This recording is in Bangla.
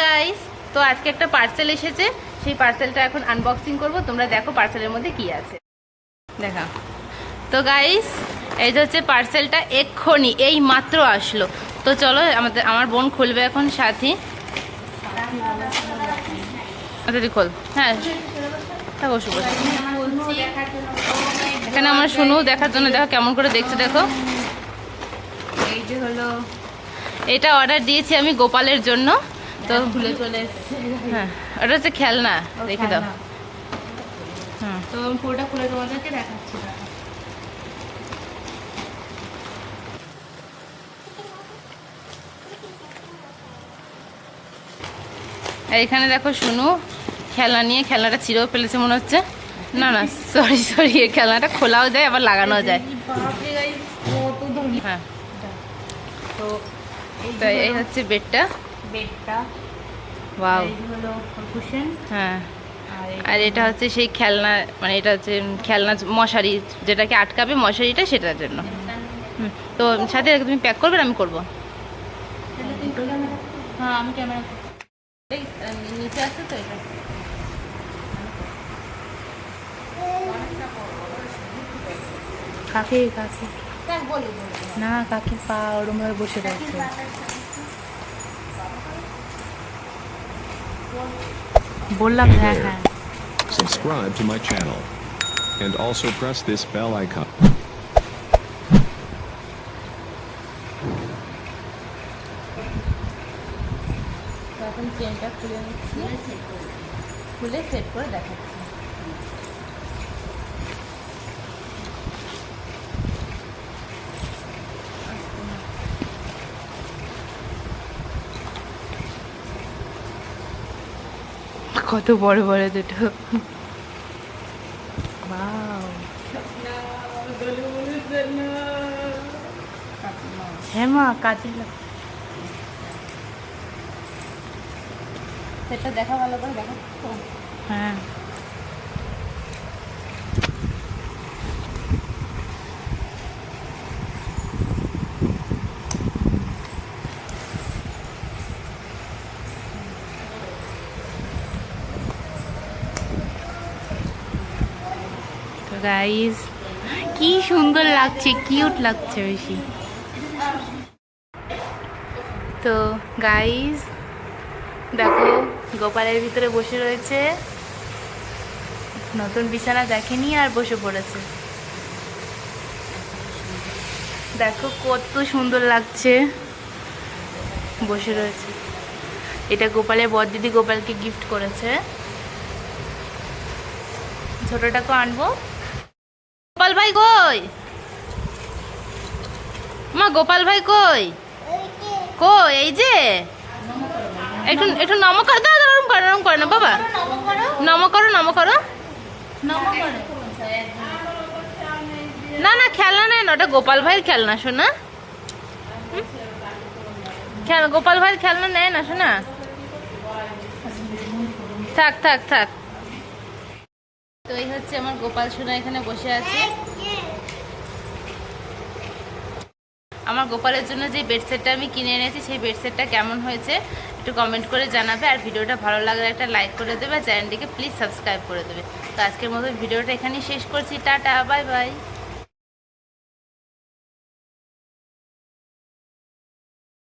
গাইস, তো আজকে একটা পার্সেল এসেছে, সেই পার্সেলটা এখন আনবক্সিং করব। তোমরা দেখো পার্সেলের মধ্যে কি আছে। দেখা তো গাইস, এই যে হচ্ছে পার্সেলটা, এক্ষুনি এই মাত্র আসলো। তো চলো আমার বোন খুলবে এখন। সাথী আচ্ছা খোল। হ্যাঁ থাকো শুভ। এখানে আমার শুনু দেখার জন্য, দেখো কেমন করে দেখছে। দেখো এই যে হলো, এটা অর্ডার দিয়েছি আমি গোপালের জন্য। তো খুলে চলে এসেছে। হ্যাঁ ওটা হচ্ছে খেলনা, দেখে দাও। হুম তো পুরোটা খুলে তোমাদেরকে দেখাচ্ছি। এইখানে দেখো শুনু খেলনা নিয়ে, খেলনাটা ছিঁড়েও ফেলেছে মনে হচ্ছে। না না সরি সরি, এই খেলনাটা খোলাও যায় আবার লাগানো যায়। হ্যাঁ তো এই হচ্ছে বেডটা। ওয়াও। হ্যাঁ আর এটা হচ্ছে সেই খেলনা, মানে এটা হচ্ছে খেলনা মশারি, যেটাকে আটকাবে মশারিটা, সেটার জন্য। তো সাথে তুমি প্যাক করবে, আমি করবো। হ্যাঁ আমি ক্যামেরা নিচে আছে তো এটা। কাকে কাকে না, কাকির পা ওরম ভাবে বসে রয়েছে। বললাম হ্যাঁ হ্যাঁ। Subscribe to my channel and also press this bell icon. এখন চেনটা খুলে নিচ্ছি, খুলে সেট করে দেখাচ্ছি। কত বড় বড় দুটো। হ্যাঁ মা কাজে সেটা দেখা ভালো করে দেখা। হ্যাঁ গাইস, কি সুন্দর লাগছে, কিউট লাগছে বেশি। তো গাইস দেখো, গোপালের ভিতরে বসে রয়েছে, নতুন বিছানা দেখেনি আর বসে পড়েছে। দেখো কত সুন্দর লাগছে, বসে রয়েছে। এটা গোপালের বড়দিদি গোপালকে গিফট করেছে। ছোটটাকে আনবো। গোপাল ভাই কই মা, গোপাল ভাই কই? কই এই যে, একটু একটু নম করে দাও। নরম করো, নরম করো না বাবা, নম করো, নম করো। না না খেলনা নেই না, ওটা গোপাল ভাইয়ের খেলনা শোনা। গোপাল ভাইয়ের খেলনা নেয় না শোনা। থাক থাক থাক। তো এই হচ্ছে আমার গোপাল সোনা, এখানে বসে আছে। আমার গোপালের জন্য যে বেডসেটটা আমি কিনে এনেছি, সেই বেডসেটটা কেমন হয়েছে একটু কমেন্ট করে জানাবে। আর ভিডিওটা ভালো লাগলে একটা লাইক করে দেবে, চ্যানেলটিকে প্লিজ সাবস্ক্রাইব করে দেবে। তো আজকের মতো ভিডিওটা এখানেই শেষ করছি। Tata, bye bye.